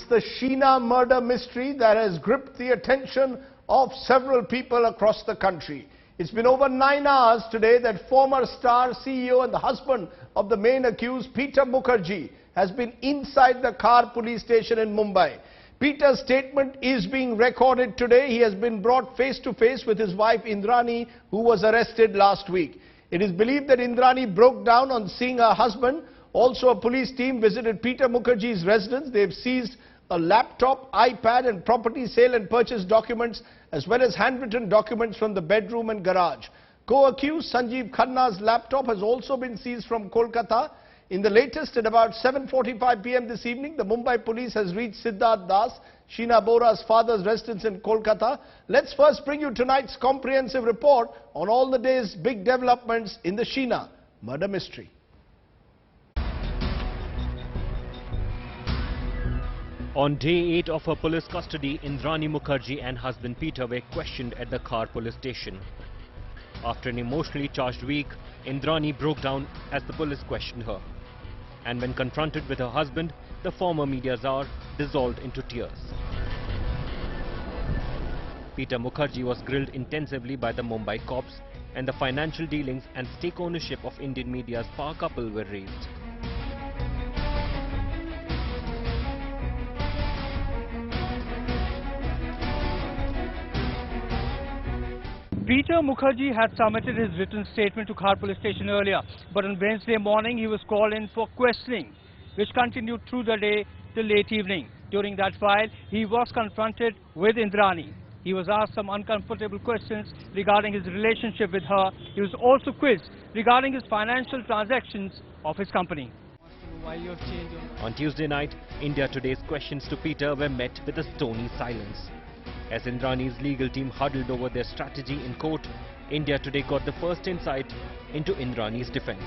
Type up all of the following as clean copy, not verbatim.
the Sheena murder mystery that has gripped the attention of several people across the country. It's been over 9 hours today that former Star CEO and the husband of the main accused, Peter Mukerjea, has been inside the Khar police station in Mumbai. Peter's statement is being recorded today. He has been brought face to face with his wife Indrani, who was arrested last week. It is believed that Indrani broke down on seeing her husband. Also, a police team visited Peter Mukerjea's residence. They've seized a laptop, iPad and property sale and purchase documents, as well as handwritten documents from the bedroom and garage. Co-accused Sanjeev Khanna's laptop has also been seized from Kolkata. In the latest, at about 7:45 p.m. this evening, the Mumbai police has reached Siddhartha, Sheena Bora's father's residence in Kolkata. Let's first bring you tonight's comprehensive report on all the day's big developments in the Sheena murder mystery. On day 8 of her police custody, Indrani Mukerjea and husband Peter were questioned at the Khar police station. After an emotionally charged week, Indrani broke down as the police questioned her. And when confronted with her husband, the former media czar dissolved into tears. Peter Mukerjea was grilled intensively by the Mumbai cops, and the financial dealings and stake ownership of Indian media's power couple were raised. Peter Mukerjea had submitted his written statement to Khar police station earlier, but on Wednesday morning he was called in for questioning, which continued through the day till late evening. During that while, he was confronted with Indrani. He was asked some uncomfortable questions regarding his relationship with her. He was also quizzed regarding his financial transactions of his company. On Tuesday night, India Today's questions to Peter were met with a stony silence. As Indrani's legal team huddled over their strategy in court, India Today got the first insight into Indrani's defense.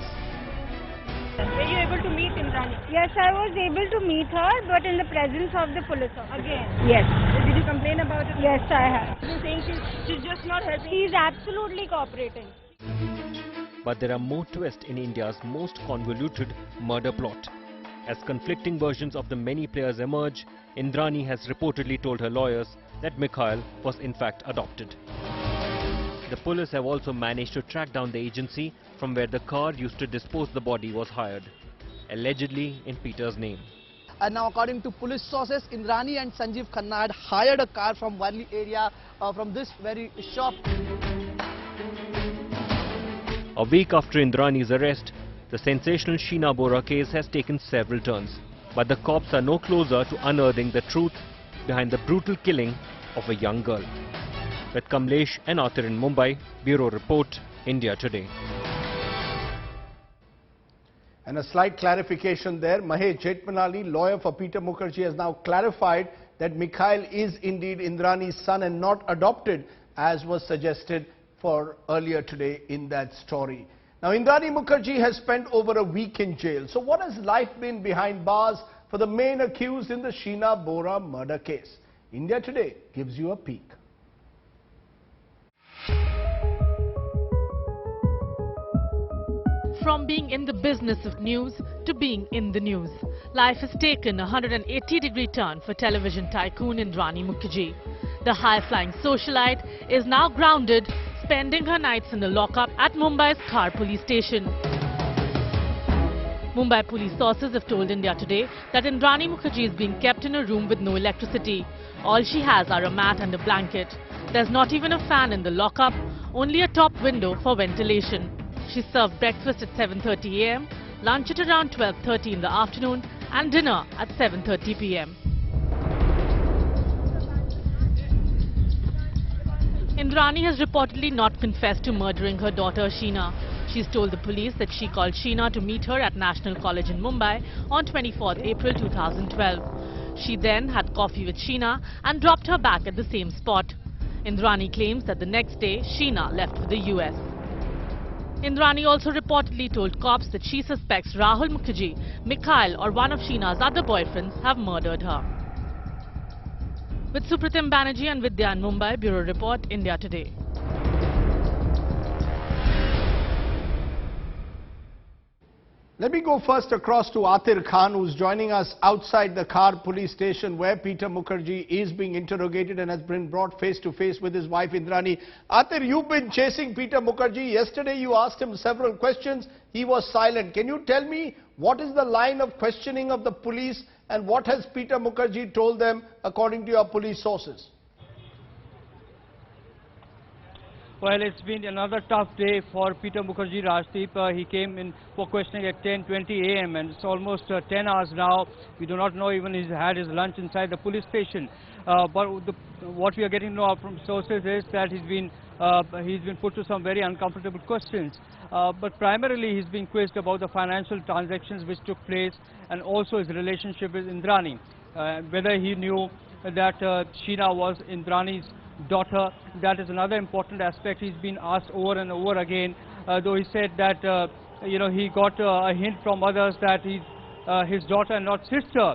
Were you able to meet Indrani? Yes, I was able to meet her, but in the presence of the police officer. Again? Yes. Did you complain about it? Yes, I have. You're saying she's just not helping? She's absolutely cooperating. But there are more twists in India's most convoluted murder plot. As conflicting versions of the many players emerge, Indrani has reportedly told her lawyers that Mikhail was in fact adopted. The police have also managed to track down the agency from where the car used to dispose the body was hired, allegedly in Peter's name. And now, according to police sources, Indrani and Sanjeev Khanna had hired a car from Worli area from this very shop. A week after Indrani's arrest, the sensational Sheena Bora case has taken several turns, but the cops are no closer to unearthing the truth behind the brutal killing of a young girl. With Kamlesh and Arthur in Mumbai, Bureau Report, India Today. And a slight clarification there. Mahesh Jetmanali, lawyer for Peter Mukerjea, has now clarified that Mikhail is indeed Indrani's son and not adopted, as was suggested for earlier today in that story. Now, Indrani Mukerjea has spent over a week in jail. So what has life been behind bars for the main accused in the Sheena Bora murder case? India Today gives you a peek. From being in the business of news to being in the news, life has taken a 180-degree turn for television tycoon Indrani Mukerjea. The high-flying socialite is now grounded, spending her nights in the lockup at Mumbai's Khar police station. Mumbai police sources have told India Today that Indrani Mukerjea is being kept in a room with no electricity. All she has are a mat and a blanket. There's not even a fan in the lockup, only a top window for ventilation. She served breakfast at 7:30 a.m., lunch at around 12:30 in the afternoon and dinner at 7:30 p.m. Indrani has reportedly not confessed to murdering her daughter Sheena. She's told the police that she called Sheena to meet her at National College in Mumbai on 24th April 2012. She then had coffee with Sheena and dropped her back at the same spot. Indrani claims that the next day Sheena left for the US. Indrani also reportedly told cops that she suspects Rahul Mukerjea, Mikhail or one of Sheena's other boyfriends have murdered her. With Supratim Banerjee and Vidya in Mumbai, Bureau Report, India Today. Let me go first across to Atir Khan, who's joining us outside the Khar police station where Peter Mukerjea is being interrogated and has been brought face to face with his wife Indrani. Atir, you've been chasing Peter Mukerjea. Yesterday you asked him several questions. He was silent. Can you tell me what is the line of questioning of the police and what has Peter Mukerjea told them according to your police sources? Well, it's been another tough day for Peter Mukerjea, Rajdeep. He came in for questioning at 10:20 a.m. and it's almost 10 hours now. We do not know even he's had his lunch inside the police station. What we are getting to know from sources is that he's been put to some very uncomfortable questions. But primarily he's being quizzed about the financial transactions which took place and also his relationship with Indrani. Whether he knew that Sheena was Indrani's daughter, that is another important aspect. He's been asked over and over again, though he said that he got a hint from others that he's his daughter and not sister,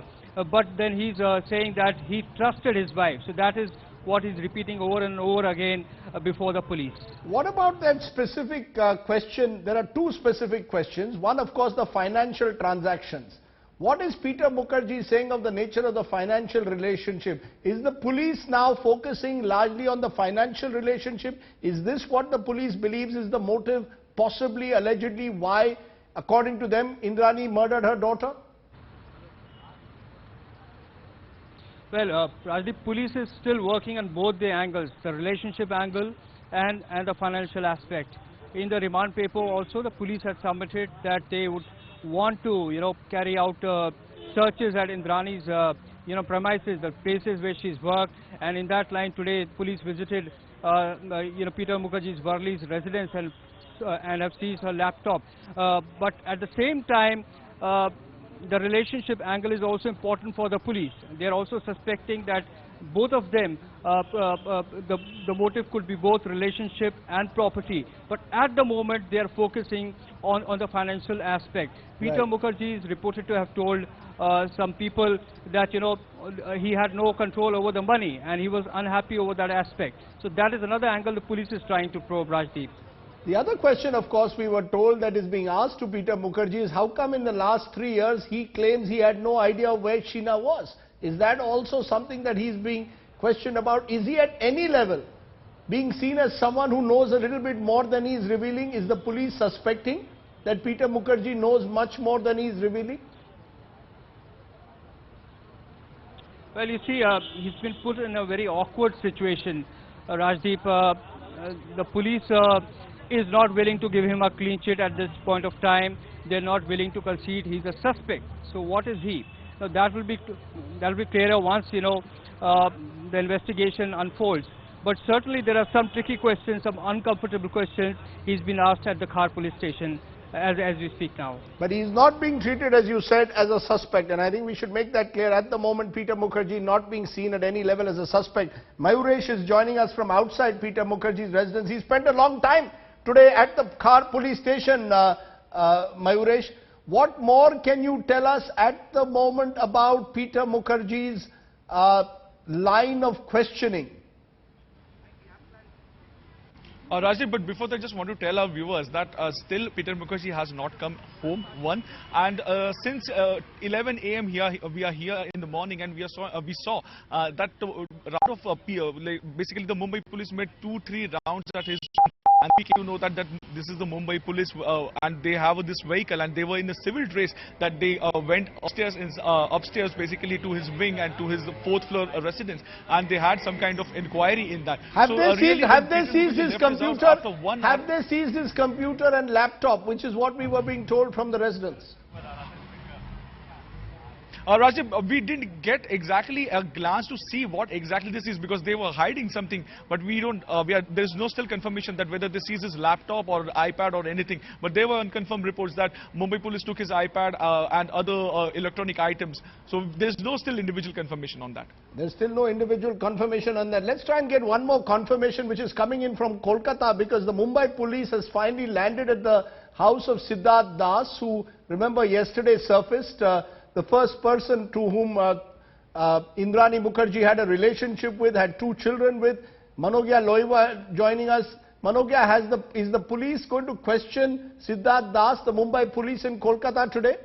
but then he's saying that he trusted his wife. So that is what he's repeating over and over again before the police. What about that specific question? There are two specific questions. One, of course, the financial transactions. What is Peter Mukerjea saying of the nature of the financial relationship? Is the police now focusing largely on the financial relationship? Is this what the police believes is the motive, possibly, allegedly, why, according to them, Indrani murdered her daughter? Well, the police is still working on both the angles, the relationship angle and the financial aspect. In the remand paper also, the police had submitted that they would want to, carry out searches at Indrani's, premises, the places where she's worked. And in that line today, police visited, Peter Mukerjea's Worli's residence and have seized her laptop. But at the same time, the relationship angle is also important for the police. They are also suspecting that both of them, the motive could be both relationship and property. But at the moment, they are focusing on the financial aspect. Peter Mukerjea is reported to have told some people that, he had no control over the money and he was unhappy over that aspect. So that is another angle the police is trying to probe, Rajdeep. The other question, of course, we were told that is being asked to Peter Mukerjea is how come in the last 3 years he claims he had no idea where Sheena was? Is that also something that he's being questioned about? Is he at any level being seen as someone who knows a little bit more than he's revealing? Is the police suspecting that Peter Mukerjea knows much more than he's revealing? Well, you see, he's been put in a very awkward situation, Rajdeep. The police is not willing to give him a clean sheet at this point of time. They're not willing to concede he's a suspect. So what is he? So that will be clearer once the investigation unfolds. But certainly there are some tricky questions, some uncomfortable questions he's been asked at the Khar police station as we speak now. But he's not being treated, as you said, as a suspect, and I think we should make that clear. At the moment, Peter Mukerjea not being seen at any level as a suspect. Mayuresh is joining us from outside Peter Mukerjea's residence. He spent a long time today at the Khar police station, Mayuresh. What more can you tell us at the moment about Peter Mukerjea's line of questioning? Rajdeep, but before that, I just want to tell our viewers that still Peter Mukerjea has not come home, one. And since 11 a.m. we are here in the morning, and we saw that round of basically the Mumbai police made 2-3 rounds at his. And we came to know that this is the Mumbai police and they have this vehicle and they were in a civil dress that they went upstairs basically to his wing and to his 4th floor residence, and they had some kind of inquiry in that. Have they seized his computer? Have they seized his computer and laptop, which is what we were being told from the residents? Rajdeep, we didn't get exactly a glance to see what exactly this is because they were hiding something, but we don't. There's no still confirmation that whether this is his laptop or iPad or anything. But there were unconfirmed reports that Mumbai police took his iPad and other electronic items. So there's no still individual confirmation on that. There's still no individual confirmation on that. Let's try and get one more confirmation which is coming in from Kolkata, because the Mumbai police has finally landed at the house of Siddhartha Das, who, remember, yesterday surfaced. The first person to whom Indrani Mukerjea had a relationship with, had 2 children with. Mukerjea Loiva joining us. Mukerjea, is the police going to question Siddhartha Das, the Mumbai police in Kolkata today?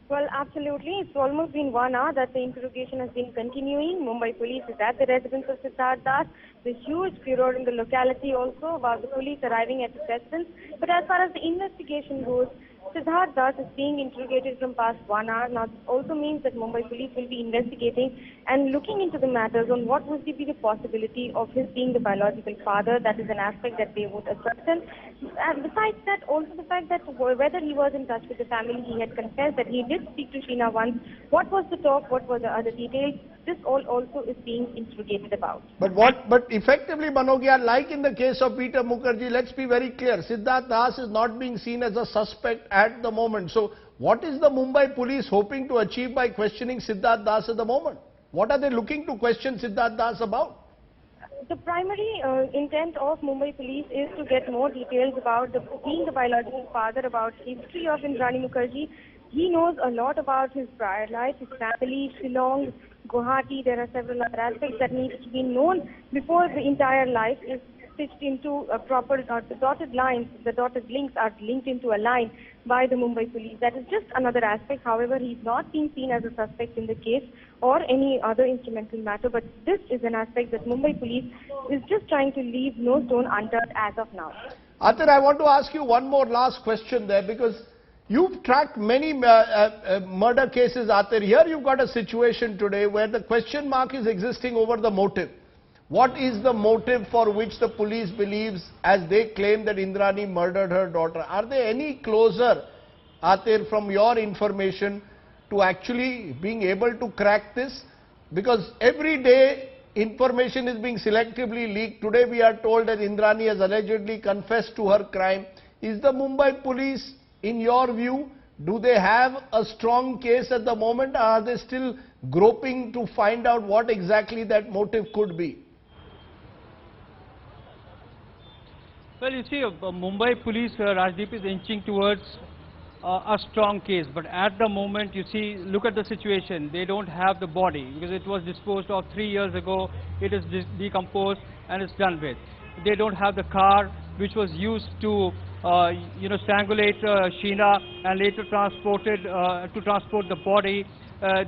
Well, absolutely. It's almost been 1 hour that the interrogation has been continuing. Mumbai police is at the residence of Siddhartha Das. There's huge furor in the locality also about the police arriving at his residence. But as far as the investigation goes, Siddhartha Das is being interrogated from past 1 hour. Now, this also means that Mumbai police will be investigating and looking into the matters on what would be the possibility of his being the biological father. That is an aspect that they would ascertain. And besides that, also the fact that whether he was in touch with the family, he had confessed that he did speak to Sheena once. What was the talk? What were the other details? This all also is being interrogated about. But effectively, Mukerjea, like in the case of Peter Mukerjea, let's be very clear, Siddhartha Das is not being seen as a suspect at the moment. So what is the Mumbai police hoping to achieve by questioning Siddhartha Das at the moment? What are they looking to question Siddhartha Das about? The primary intent of Mumbai police is to get more details about being the biological father, about history of Indrani Mukerjea. He knows a lot about his prior life, his family, Shillong, Guwahati. There are several other aspects that need to be known before the entire life is stitched into a proper, the dotted lines, the dotted links are linked into a line by the Mumbai police. That is just another aspect. However, he's not being seen as a suspect in the case or any other instrumental matter. But this is an aspect that Mumbai police is just trying to leave no stone unturned as of now. Atir, I want to ask you one more last question there, because you've tracked many murder cases, Atir. Here you've got a situation today where the question mark is existing over the motive. What is the motive for which the police believes, as they claim, that Indrani murdered her daughter? Are they any closer, Atir, from your information, to actually being able to crack this? Because every day information is being selectively leaked. Today we are told that Indrani has allegedly confessed to her crime. Is the Mumbai police, in your view, do they have a strong case at the moment, or are they still groping to find out what exactly that motive could be? Well, you see, Mumbai police, Rajdeep, is inching towards a strong case. But at the moment, you see, look at the situation. They don't have the body because it was disposed of 3 years ago. It is decomposed and it's done with. They don't have the car which was used to strangulate Sheena and later transported to transport the body.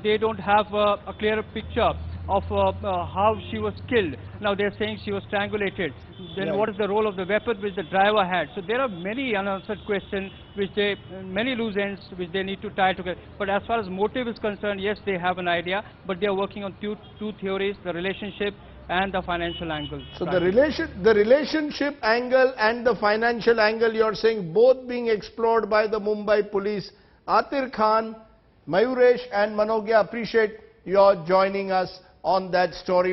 They don't have a clearer picture of how she was killed. Now they're saying she was strangulated. Then what is the role of the weapon which the driver had? So there are many unanswered questions, many loose ends which they need to tie together. But as far as motive is concerned, yes, they have an idea, but they are working on two theories: the relationship and the financial angle. So the relationship angle and the financial angle, you are saying, both being explored by the Mumbai police. Atir Khan, Mukerjea and Mukerjea, appreciate your joining us on that story.